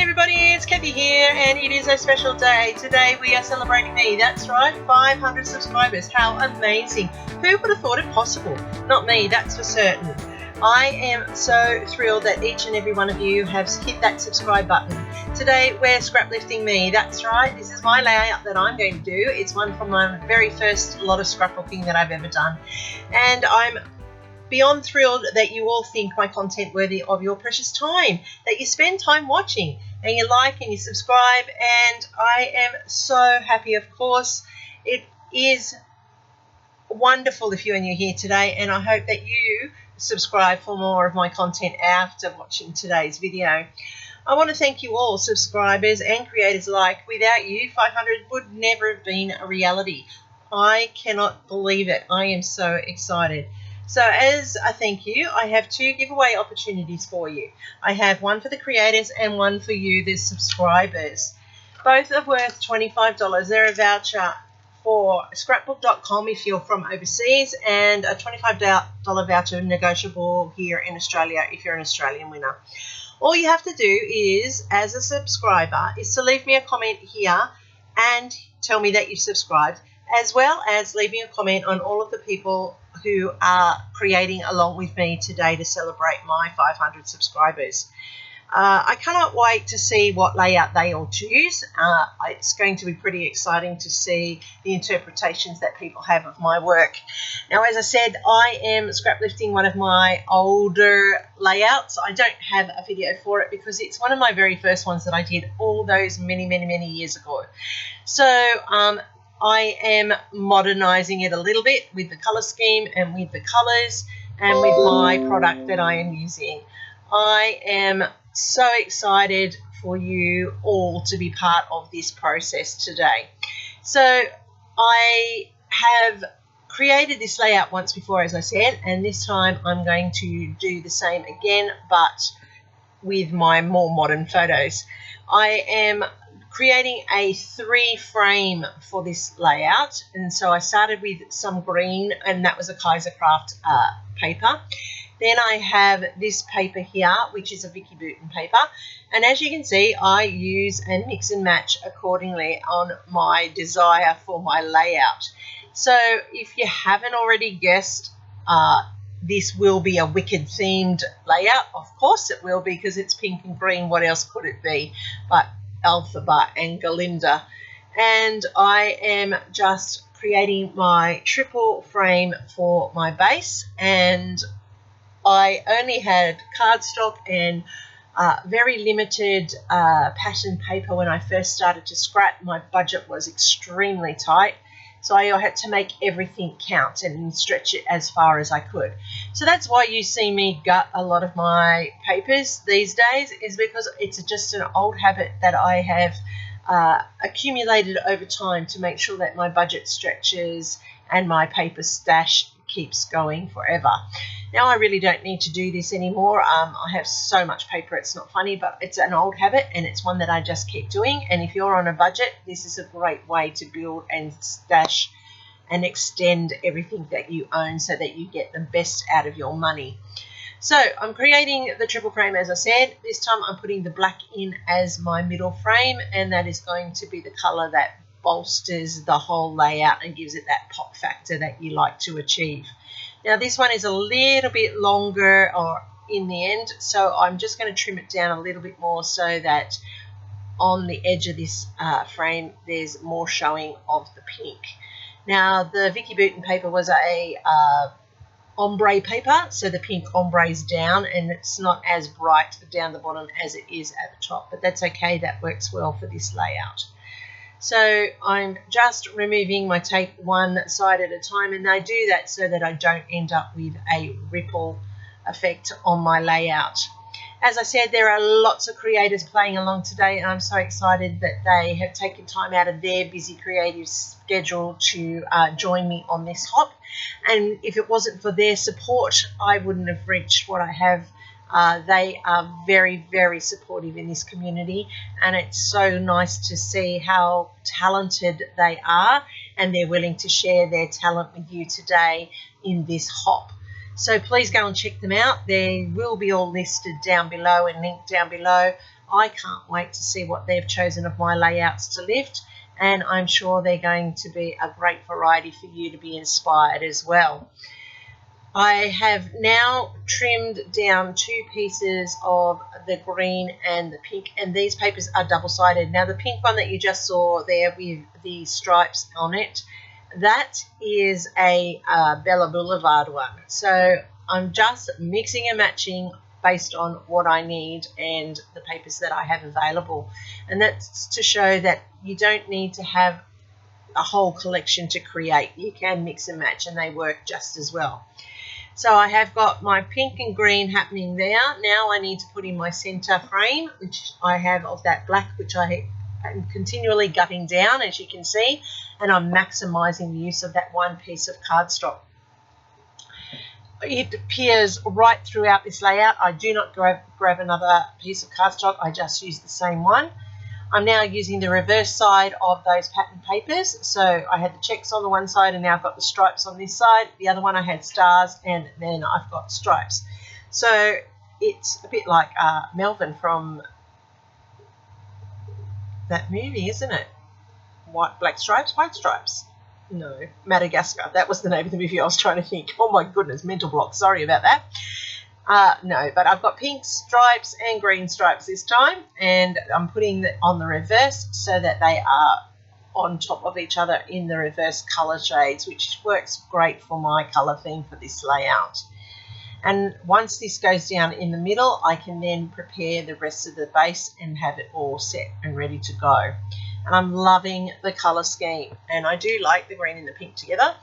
everybody, it's Kathy here, and it is a special day. Today we are celebrating me. That's right, 500 subscribers. How amazing. Who would have thought it possible? Not me, that's for certain. I am so thrilled that each and every one of you have hit that subscribe button. Today we're scraplifting me. That's right, this is my layout that I'm going to do. It's one from my very first lot of scrapbooking that I've ever done. And I'm beyond thrilled that you all think my content worthy of your precious time, that you spend time watching and you like and you subscribe, and I am so happy. Of course, it is wonderful if you're new here today, and I hope that you subscribe for more of my content after watching today's video. I want to thank you all, subscribers and creators alike. Without you, 500 would never have been a reality. I cannot believe it. I am so excited. So as a thank you, I have two giveaway opportunities for you. I have one for the creators and one for you, the subscribers. Both are worth $25. They're a voucher for scrapbook.com if you're from overseas, and a $25 voucher negotiable here in Australia if you're an Australian winner. All you have to do is, as a subscriber, is to leave me a comment here and tell me that you've subscribed, as well as leaving a comment on all of the people who are creating along with me today to celebrate my 500 subscribers. I cannot wait to see what layout they all choose. It's going to be pretty exciting to see the interpretations that people have of my work. Now, as I said, I am scraplifting one of my older layouts. I don't have a video for it because it's one of my very first ones that I did all those many years ago. So I am modernizing it a little bit with the color scheme and with the colors and with my product that I am using. I am so excited for you all to be part of this process today. So I have created this layout once before, as I said, and this time I'm going to do the same again, but with my more modern photos. I am creating a 3-frame for this layout, and so I started with some green, and that was a Kaisercraft paper. Then I have this paper here, which is a Vicky Bouton paper, and as you can see, I use and mix and match accordingly on my desire for my layout. So if you haven't already guessed, this will be a Wicked themed layout. Of course it will be, because it's pink and green. What else could it be but Alphaba and Galinda? And I am just creating my triple frame for my base, and I only had cardstock and very limited pattern paper when I first started to scrap. My budget was extremely tight, so I had to make everything count and stretch it as far as I could. So that's why you see me gut a lot of my papers these days, is because it's just an old habit that I have accumulated over time to make sure that my budget stretches and my paper stash keeps going forever. Now I really don't need to do this anymore. I have so much paper, it's not funny, but it's an old habit and it's one that I just keep doing. And if you're on a budget, this is a great way to build and stash and extend everything that you own so that you get the best out of your money. So I'm creating the triple frame, as I said. This time I'm putting the black in as my middle frame, and that is going to be the color that bolsters the whole layout and gives it that pop factor that you like to achieve. Now this one is a little bit longer or in the end, so I'm just going to trim it down a little bit more so that on the edge of this frame there's more showing of the pink. Now the Vicky Bouton paper was a ombre paper, so the pink ombre's down and it's not as bright down the bottom as it is at the top, but that's okay, that works well for this layout. So I'm just removing my tape one side at a time, and I do that so that I don't end up with a ripple effect on my layout. As I said, there are lots of creators playing along today, and I'm so excited that they have taken time out of their busy creative schedule to join me on this hop. And if it wasn't for their support, I wouldn't have reached what I have. They are very supportive in this community, and it's so nice to see how talented they are, and they're willing to share their talent with you today in this hop. So please go and check them out. They will be all listed down below and linked down below. I can't wait to see what they've chosen of my layouts to lift, and I'm sure they're going to be a great variety for you to be inspired as well. I have now trimmed down 2 pieces of the green and the pink, and these papers are double-sided. Now the pink one that you just saw there with the stripes on it, that is a Bella Boulevard one. So I'm just mixing and matching based on what I need and the papers that I have available. And that's to show that you don't need to have a whole collection to create. You can mix and match and they work just as well. So I have got my pink and green happening there. Now I need to put in my center frame, which I have of that black, which I am continually gutting down, as you can see, and I'm maximizing the use of that one piece of cardstock. It appears right throughout this layout. I do not grab another piece of cardstock. I just use the same one. I'm now using the reverse side of those pattern papers. So I had the checks on the one side and now I've got the stripes on this side. The other one I had stars and then I've got stripes. So it's a bit like Melvin from that movie, isn't it? Black stripes, white stripes. No, Madagascar. That was the name of the movie I was trying to think. Oh my goodness, mental block. Sorry about that. No, but I've got pink stripes and green stripes this time, and I'm putting them on the reverse so that they are on top of each other in the reverse colour shades, which works great for my colour theme for this layout. And once this goes down in the middle, I can then prepare the rest of the base and have it all set and ready to go. And I'm loving the colour scheme, and I do like the green and the pink together.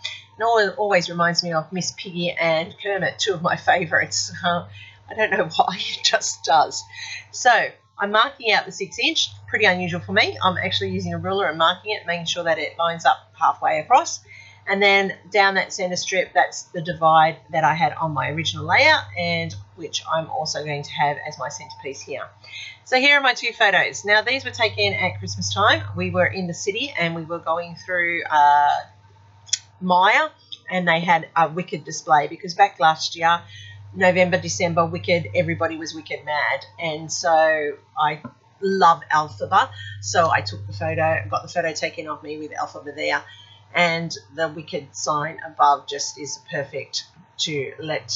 It always reminds me of Miss Piggy and Kermit, 2 of my favourites. I don't know why, it just does. So I'm marking out the 6-inch, pretty unusual for me. I'm actually using a ruler and marking it, making sure that it lines up halfway across. And then down that centre strip, that's the divide that I had on my original layout, and which I'm also going to have as my centrepiece here. So here are my 2 photos. Now these were taken at Christmas time. We were in the city and we were going through Maya, and they had a Wicked display because back last year, November, December, Wicked, everybody was Wicked mad, and so I love Elphaba, so I took the photo, got the photo taken of me with Elphaba there, and the Wicked sign above just is perfect to let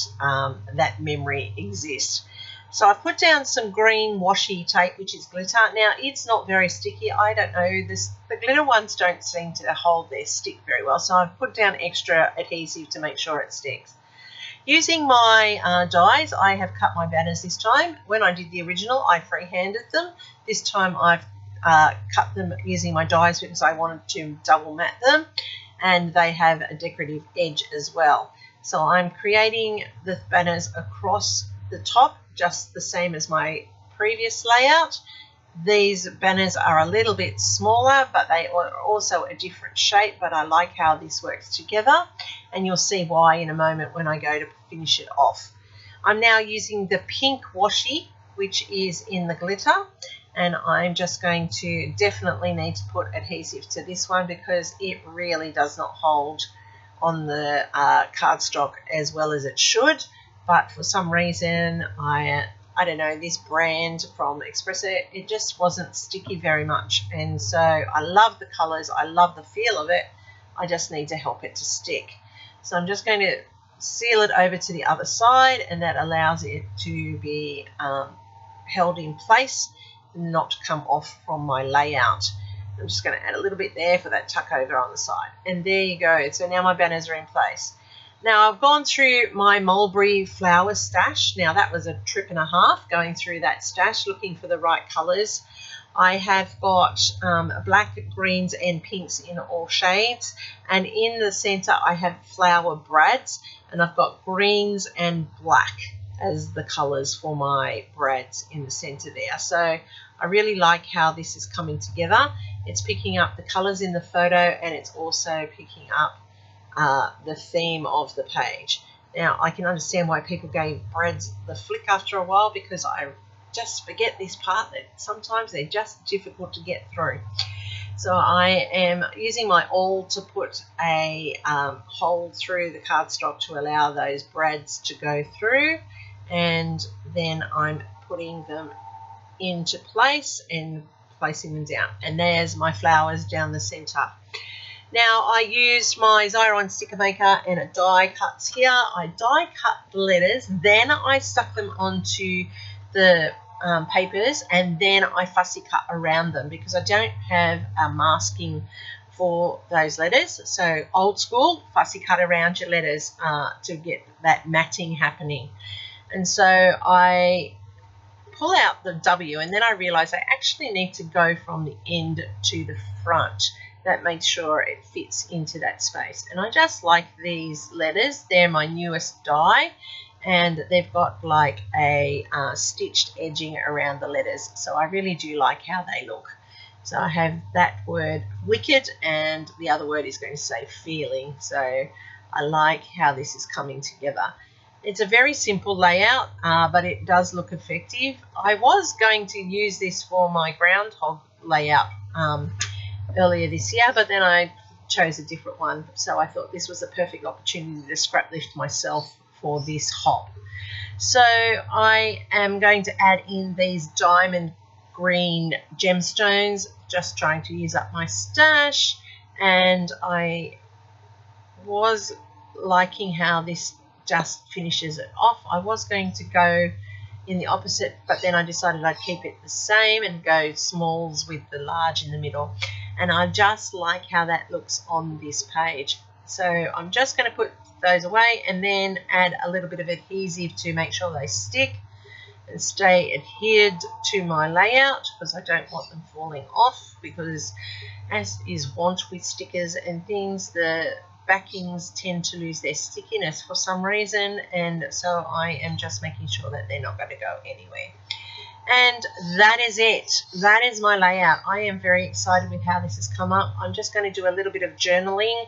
that memory exist. So I've put down some green washi tape, which is glitter. Now, it's not very sticky. I don't know. The glitter ones don't seem to hold their stick very well, so I've put down extra adhesive to make sure it sticks. Using my dies, I have cut my banners this time. When I did the original, I free-handed them. This time I've cut them using my dies because I wanted to double mat them, and they have a decorative edge as well. So I'm creating the banners across the top, just the same as my previous layout. These banners are a little bit smaller, but they are also a different shape, but I like how this works together, and you'll see why in a moment when I go to finish it off. I'm now using the pink washi, which is in the glitter, and I'm just going to definitely need to put adhesive to this one because it really does not hold on the cardstock as well as it should. But for some reason, I don't know, this brand from Espresso, it just wasn't sticky very much. And so I love the colours, I love the feel of it, I just need to help it to stick. So I'm just going to seal it over to the other side, and that allows it to be held in place, not to come off from my layout. I'm just going to add a little bit there for that tuck over on the side. And there you go. So now my banners are in place. Now I've gone through my mulberry flower stash. Now that was a trip and a half going through that stash looking for the right colours. I have got black, greens and pinks in all shades, and in the centre I have flower brads, and I've got greens and black as the colours for my brads in the centre there. So I really like how this is coming together. It's picking up the colours in the photo, and it's also picking up the theme of the page. Now I can understand why people gave brads the flick after a while, because I just forget this part that sometimes they're just difficult to get through. So I am using my awl to put a hole through the cardstock to allow those brads to go through, and then I'm putting them into place and placing them down. And there's my flowers down the center. Now I used my Xyron sticker maker and a die cuts here. I die cut the letters, then I stuck them onto the papers, and then I fussy cut around them because I don't have a masking for those letters. So old school, fussy cut around your letters to get that matting happening. And so I pull out the W, and then I realize I actually need to go from the end to the front. That makes sure it fits into that space. And I just like these letters. They're my newest die, and they've got like a stitched edging around the letters. So I really do like how they look. So I have that word wicked, and the other word is going to say feeling. So I like how this is coming together. It's a very simple layout, but it does look effective. I was going to use this for my groundhog layout earlier this year, but then I chose a different one. So I thought this was a perfect opportunity to scrap lift myself for this hop. So I am going to add in these diamond green gemstones, just trying to use up my stash. And I was liking how this just finishes it off. I was going to go in the opposite, but then I decided I'd keep it the same and go smalls with the large in the middle. And I just like how that looks on this page. So I'm just going to put those away and then add a little bit of adhesive to make sure they stick and stay adhered to my layout, because I don't want them falling off, because as is wont with stickers and things, the backings tend to lose their stickiness for some reason, and so I am just making sure that they're not going to go anywhere. And that is it. That is my layout. I am very excited with how this has come up. I'm just going to do a little bit of journaling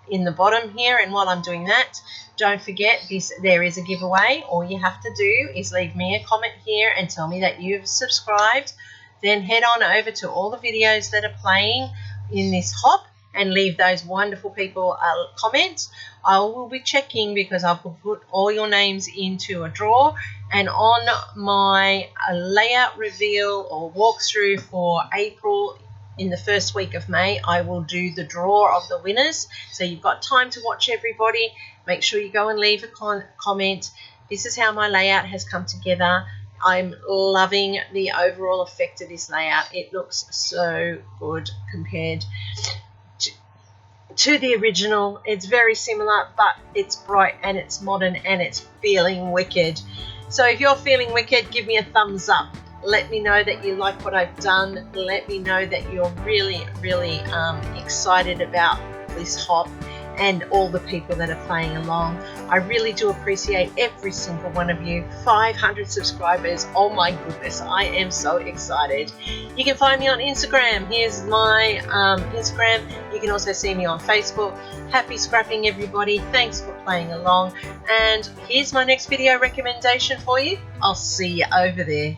in the bottom here, and while I'm doing that, don't forget there is a giveaway. All you have to do is leave me a comment here and tell me that you've subscribed. Then head on over to all the videos that are playing in this hop and leave those wonderful people a comment. I will be checking, because I will put all your names into a drawer, and on my layout reveal or walkthrough for April in the first week of May, I will do the draw of the winners. So you've got time to watch everybody. Make sure you go and leave a comment. This is how my layout has come together. I'm loving the overall effect of this layout. It looks so good compared to the original. It's very similar, but it's bright and it's modern and it's feeling wicked. So if you're feeling wicked, give me a thumbs up. Let me know that you like what I've done. Let me know that you're really, really excited about this hop and all the people that are playing along. I really do appreciate every single one of you. 500 subscribers. Oh my goodness, I am so excited. You can find me on Instagram. Here's my Instagram. You can also see me on Facebook. Happy scrapping, everybody. Thanks for playing along. And here's my next video recommendation for you. I'll see you over there.